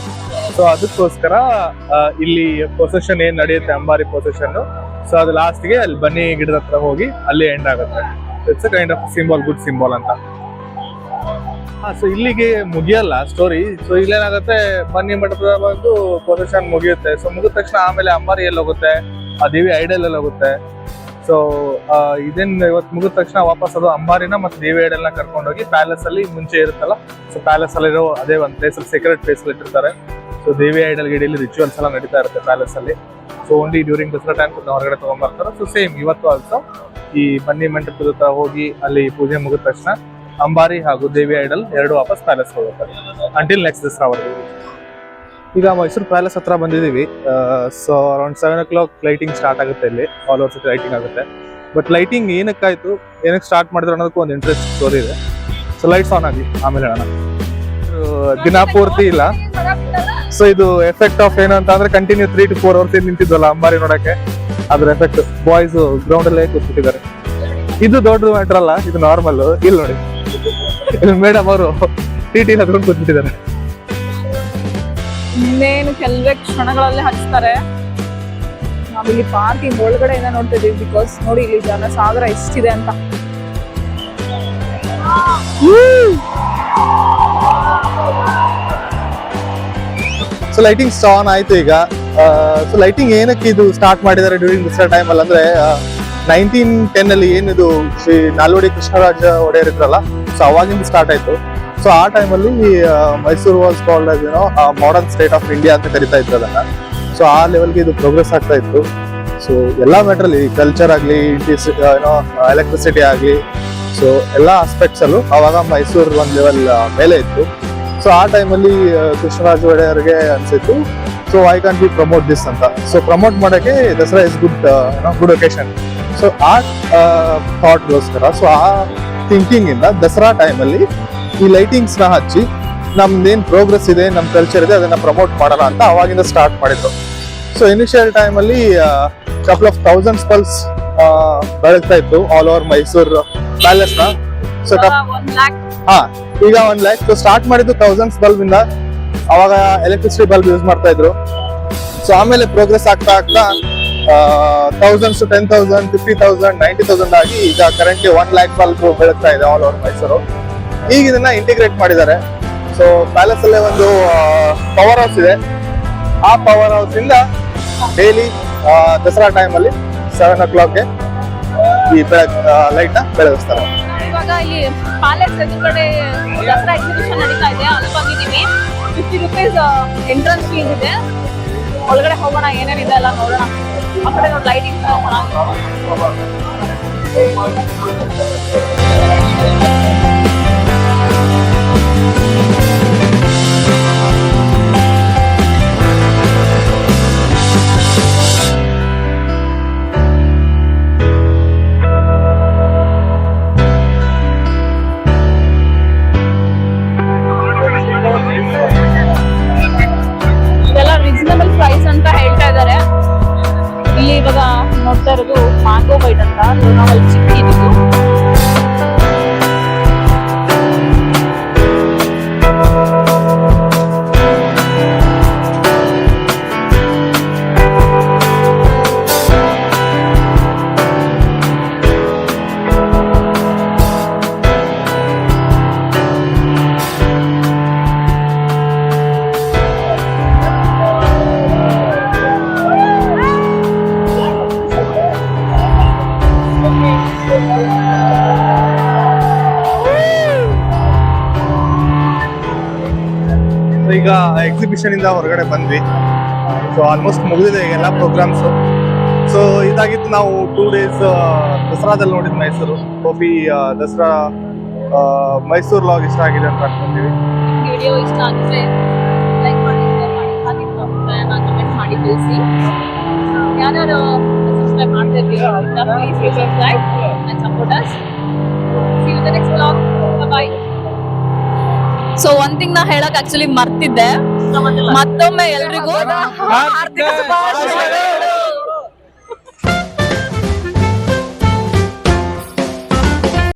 So ಅದಕ್ಕೋಸ್ಕರ ಇಲ್ಲಿ ಪ್ರೊಸೆಷನ್ ಏನ್ ನಡೆಯುತ್ತೆ, ಅಂಬಾರಿ ಪ್ರೊಸೆಷನ್, ಸೊ ಅದು ಲಾಸ್ಟ್ಗೆ ಅಲ್ಲಿ ಬನ್ನಿ ಗಿಡದ ಹತ್ರ ಹೋಗಿ ಅಲ್ಲಿ ಎಂಡ್ ಆಗುತ್ತೆ. It's a kind of symbol, good symbol ಅಂತ. ಸೊ ಇಲ್ಲಿಗೆ ಮುಗಿಯಲ್ಲ ಸ್ಟೋರಿ. ಸೊ ಇಲ್ಲೇನಾಗುತ್ತೆ, ಬನ್ನಿ ಮಂಟಪದ ಬಂದು ಪ್ರೊಸೆಷನ್ ಮುಗಿಯುತ್ತೆ. ಸೊ ಮುಗಿದ ತಕ್ಷಣ ಆಮೇಲೆ ಅಂಬಾರಿ ಎಲ್ಲಿ ಹೋಗುತ್ತೆ, ಆ ದೇವಿ ಐಡಲ್ ಎಲ್ಲ ಹೋಗುತ್ತೆ. ಸೊ ಇದೇನ್ ಇವತ್ತು ಮುಗಿದ ತಕ್ಷಣ ವಾಪಸ್ ಅದು ಅಂಬಾರಿನ ಮತ್ತೆ ದೇವಿ ಐಡಲ್ನ ಕರ್ಕೊಂಡೋಗಿ ಪ್ಯಾಲೇಸ್ ಅಲ್ಲಿ ಮುಂಚೆ ಇರುತ್ತಲ್ಲ, ಸೊ ಪ್ಯಾಲೇಸ್ ಅಲ್ಲಿರೋ ಅದೇ ಒಂದು ಪ್ಲೇಸ್ ಅಲ್ಲಿ ಸೀಕ್ರೆಟ್ ಪ್ಲೇಸ್ ಅಲ್ಲಿ ಇಟ್ಟಿರ್ತಾರೆ. ಸೊ ದೇವಿ ಐಡಲ್ ಗಿಡಲಿ ರಿಚುವಲ್ಸ್ ಎಲ್ಲ ನಡೀತಾ ಇರುತ್ತೆ ಪ್ಯಾಲೇಸ್ ಅಲ್ಲಿ. So only during Dasara time ಹೊರಗಡೆ ತಗೊಂಡ್ಬರ್ತಾರೆ. ಸೊ ಸೇಮ್ ಇವತ್ತು ಆಲ್ಸೋ ಈ ಬನ್ನಿ ಮಂಟಪದ ಹತ್ರ ಹೋಗಿ ಅಲ್ಲಿ ಪೂಜೆ ಮುಗಿದ ತಕ್ಷಣ ಅಂಬಾರಿ ಹಾಗೂ ದೇವಿ ಐಡಲ್ ಎರಡು ವಾಪಸ್ ಪ್ಯಾಲೇಸ್ ಹೋಗುತ್ತಾರೆ ಅಂಟಿಲ್ ನೆಕ್ಸ್ಟ್ ದಸರಾ ವರೆಗೂ. ಈಗ ಮೈಸೂರು ಪ್ಯಾಲೇಸ್ ಹತ್ರ ಬಂದಿದ್ದೀವಿ. So around 7 o'clock lighting start ಆಗುತ್ತೆ. ಇಲ್ಲಿ ಆಲ್ ಓವರ್ ಸಿಟಿ ಲೈಟಿಂಗ್ ಆಗುತ್ತೆ. ಬಟ್ ಲೈಟಿಂಗ್ ಏನಕ್ಕಾಯ್ತು, ಏನಕ್ಕೆ ಸ್ಟಾರ್ಟ್ ಮಾಡಿದ್ರು ಅನ್ನೋದಕ್ಕೂ ಒಂದು ಇಂಟ್ರೆಸ್ಟ್ ಸ್ಟೋರಿ ಇದೆ. ಸೊ ಲೈಟ್ಸ್ ಆನ್ ಆಗಲಿ, ಆಮೇಲೆ ಹೇಳೋಣ. ದಿನ ಪೂರ್ತಿ ಇಲ್ಲ. ಸೊ ಇದು ಎಫೆಕ್ಟ್ ಆಫ್ ಏನು ಅಂತ ಅಂದ್ರೆ, ಕಂಟಿನ್ಯೂ 3 to 4 hours ನಿಂತಿದ್ವಲ್ಲ ಅಂಬಾರಿ ನೋಡಕ್ಕೆ, ಅದ್ರ ಎಫೆಕ್ಟ್. ಬಾಯ್ಸ್ ಗ್ರೌಂಡ್ ಅಲ್ಲೇ ಕೂತ್ಬಿಟ್ಟಿದ್ದಾರೆ. ಇದು ದೊಡ್ಡ ಮ್ಯಾಟರ್ ಅಲ್ಲ, ಇದು ನಾರ್ಮಲ್. ಇಲ್ಲಿ ನೋಡಿ, ಇಲ್ಲಿ ಮೇಡಮ್ ಅವರು ಟಿ ಹತ್ಕೊಂಡು ಕೂತ್ಬಿಟ್ಟಿದ್ದಾರೆ. ಇನ್ನೇನು ಕೆಲವೇ ಕ್ಷಣಗಳಲ್ಲಿ ಹಚ್ತಾರೆ. ನಾವಿಲ್ಲಿ ಪಾರ್ಕಿಂಗ್ ಒಳಗಡೆಯಿಂದ ನೋಡ್ತಾ ಇದೀವಿ. ಬಿಕಾಸ್ ನೋಡಿ ಇಲ್ಲಿ ಜನ ಸಾಗರ ಎಷ್ಟಿದೆ ಅಂತ. ಸೊ ಲೈಟಿಂಗ್ ಆನ್ ಆಯ್ತು ಈಗ. ಸೊ ಲೈಟಿಂಗ್ ಏನಕ್ಕೆ ಇದು ಸ್ಟಾರ್ಟ್ ಮಾಡಿದ್ದಾರೆ ಡ್ಯೂರಿಂಗ್ ದಸರಾ ಟೈಮ್ ಅಲ್ಲಿ ಅಂದ್ರೆ, 1910 ಅಲ್ಲಿ ಏನಿದು ಶ್ರೀ ನಾಲ್ವಡಿ ಕೃಷ್ಣರಾಜ ಒಡೆಯರ್ ಇದ್ರಲ್ಲ, ಸೊ ಅವಾಗಿಂದ ಸ್ಟಾರ್ಟ್ ಆಯ್ತು. ಸೊ ಆ ಟೈಮಲ್ಲಿ ಮೈಸೂರು ವಾಸ್ ಕಾಲ್ಡ್ ಆಸ್ ಏನೋ ಮಾಡರ್ನ್ ಸ್ಟೇಟ್ ಆಫ್ ಇಂಡಿಯಾ ಅಂತ ಕರಿತಾ ಇದ್ರು ಅದನ್ನ. ಸೊ ಆ ಲೆವೆಲ್ಗೆ ಇದು ಪ್ರೋಗ್ರೆಸ್ ಆಗ್ತಾ ಇತ್ತು. ಸೊ ಎಲ್ಲಾ ಮ್ಯಾಟ್ರಲ್ಲಿ, ಕಲ್ಚರ್ ಆಗಲಿ, ಏನೋ ಎಲೆಕ್ಟ್ರಿಸಿಟಿ ಆಗಲಿ, ಸೊ ಎಲ್ಲಾ ಆಸ್ಪೆಕ್ಟ್ಸ್ ಅಲ್ಲೂ ಅವಾಗ ಮೈಸೂರು ಒಂದ್ ಲೆವೆಲ್ ಮೇಲೆ ಇತ್ತು. ಸೊ ಆ ಟೈಮಲ್ಲಿ ಕೃಷ್ಣರಾಜ ಒಡೆಯರ್ಗೆ ಅನ್ಸಿತ್ತು, so I can be promote this ಅಂತ. ಸೊ ಪ್ರಮೋಟ್ ಮಾಡಕ್ಕೆ Dasara is good occasion. So ಆ ಥಾಟ್ಗೋಸ್ಕರ, ಸೊ ಆ ಥಿಂಕಿಂಗ್ ಇಂದ ದಸರಾ ಟೈಮಲ್ಲಿ ಈ ಲೈಟಿಂಗ್ಸ್ ನ ಹಚ್ಚಿ ನಮ್ದೇನ್ ಪ್ರೋಗ್ರೆಸ್ ಇದೆ, ನಮ್ ಕಲ್ಚರ್ ಇದೆ, ಅದನ್ನ ಪ್ರಮೋಟ್ ಮಾಡೋಣ ಅಂತ ಅವಾಗಿಂದ ಸ್ಟಾರ್ಟ್ ಮಾಡಿದ್ರು. ಸೊ ಇನಿಷಿಯಲ್ ಟೈಮ್ ಅಲ್ಲಿ ಕಪಲ್ ಆಫ್ ಥೌಸಂಡ್ಸ್ ಪಲ್ಸ್ ಬೆಳಗ್ತಾ ಇತ್ತು ಆಲ್ ಓವರ್ ಮೈಸೂರು ಪ್ಯಾಲೇಸ್ ನ. ಸೊ ಈಗ 1 lakh. ಸೊ ಸ್ಟಾರ್ಟ್ ಮಾಡಿದ್ದು ಥೌಸಂಡ್ಸ್ ಬಲ್ಬ್ ಇಂದ. ಅವಾಗ ಎಲೆಕ್ಟ್ರಿಸಿಟಿ ಬಲ್ಬ್ ಯೂಸ್ ಮಾಡ್ತಾ ಇದ್ರು. ಸೊ ಆಮೇಲೆ ಪ್ರೋಗ್ರೆಸ್ ಆಗ್ತಾ ಆಗ್ತಾ ಥೌಸಂಡ್ಸ್, 10,000, 50,000, 90,000 ಆಗಿ ಈಗ ಕರೆಂಟ್ಲಿ 1 lakh ಬಲ್ಬ್ ಬೆಳಗ್ತಾ ಇದೆ ಆಲ್ ಓವರ್ ಮೈಸೂರು. ಈಗ ಇದನ್ನ ಇಂಟಿಗ್ರೇಟ್ ಮಾಡಿದ್ದಾರೆ. ಸೊ ಪ್ಯಾಲೇಸ್ ಅಲ್ಲೇ ಒಂದು ಪವರ್ ಹೌಸ್ ಇದೆ. ಆ ಪವರ್ ಹೌಸ್ ಇಂದ ಡೈಲಿ ದಸರಾ ಟೈಮ್ ಅಲ್ಲಿ 7 o'clock ಈ ಲೈಟ್ ನ ಬೆಳಗಿಸ್ತಾರೆ. ಇವಾಗ ಇಲ್ಲಿ ಪ್ಯಾಲೇಸ್ ಎದುರುಗಡೆ ದಸರಾ ಎಕ್ಸಿಬಿಷನ್ ನಡೀತಾ ಇದೆ, ಅಲ್ಲಿ ಬಂದಿದ್ದೀವಿ. 50 rupees ಎಂಟ್ರೆನ್ಸ್ ಫೀಸ್ ಇದೆ. ಒಳಗಡೆ ಹೋಗೋಣ, ಏನೇನಿದೆ ಎಲ್ಲ ನೋಡೋಣ. ಆ ಕಡೆ ನೋಡಿ ಲೈಟಿಂಗ್ ಹೋಗೋಣ. ಇದೆಲ್ಲ ರೀಸನಬಲ್ ಪ್ರೈಸ್ ಅಂತ ಹೇಳ್ತಾ ಇದ್ದಾರೆ. ಇಲ್ಲಿ ಇವಾಗ ನೋಡ್ತಾ ಇರೋದು ಮ್ಯಾಂಗೋ ಬೈಟ್ ಅಂತ, ನಾವು ಚಿಕ್ಕಿದ್ದು. ಈಗ ಎಕ್ಸಿಬಿಷನ್ ಇಂದ ಹೊರಗಡೆ ಬಂದ್ವಿ. ಸೊ ಆಲ್ಮೋಸ್ಟ್ ಮುಗಿದಿದೆ ಎಲ್ಲ ಪ್ರೋಗ್ರಾಮ್ಸ್. ಸೊ ಇದಾಗಿತ್ತು ನಾವು 2 days ದಸರಾದಲ್ಲಿ ನೋಡಿದ ಮೈಸೂರು ಕಾಫಿ ದಸರಾ ಮೈಸೂರು ಲಾಗ್ ಇಷ್ಟ ಆಗಿದೆ ಅಂತ ಅನ್ಕೊಂತೀವಿ. ವಿಡಿಯೋ ಇಷ್ಟ ಆಗಿದ್ರೆ ಲೈಕ್ ಮಾಡಿ, ಶೇರ್ ಮಾಡಿ, ಹಾಗೆ ನಿಮ್ಮ ಅಭಿಪ್ರಾಯನ ಕಮೆಂಟ್ ಮಾಡಿ ತಿಳಿಸಿ. ಯಾರ್ಯಾರು ಸಬ್ಸ್ಕ್ರೈಬ್ ಮಾಡ್ತಾ ಇದ್ದೀರಾ please subscribe and support us. See you in the next vlog. Bye. So ಒಂದ್ ಥಿಂಗ್ ನಾ ಹೇಳಕ್ ಆಕ್ಚುಲಿ ಮರ್ತಿದ್ದೆ. ಮತ್ತೊಮ್ಮೆ ಎಲ್ರಿಗೂ ಹಾರ್ದಿಕ ಶುಭಾಶಯಗಳು.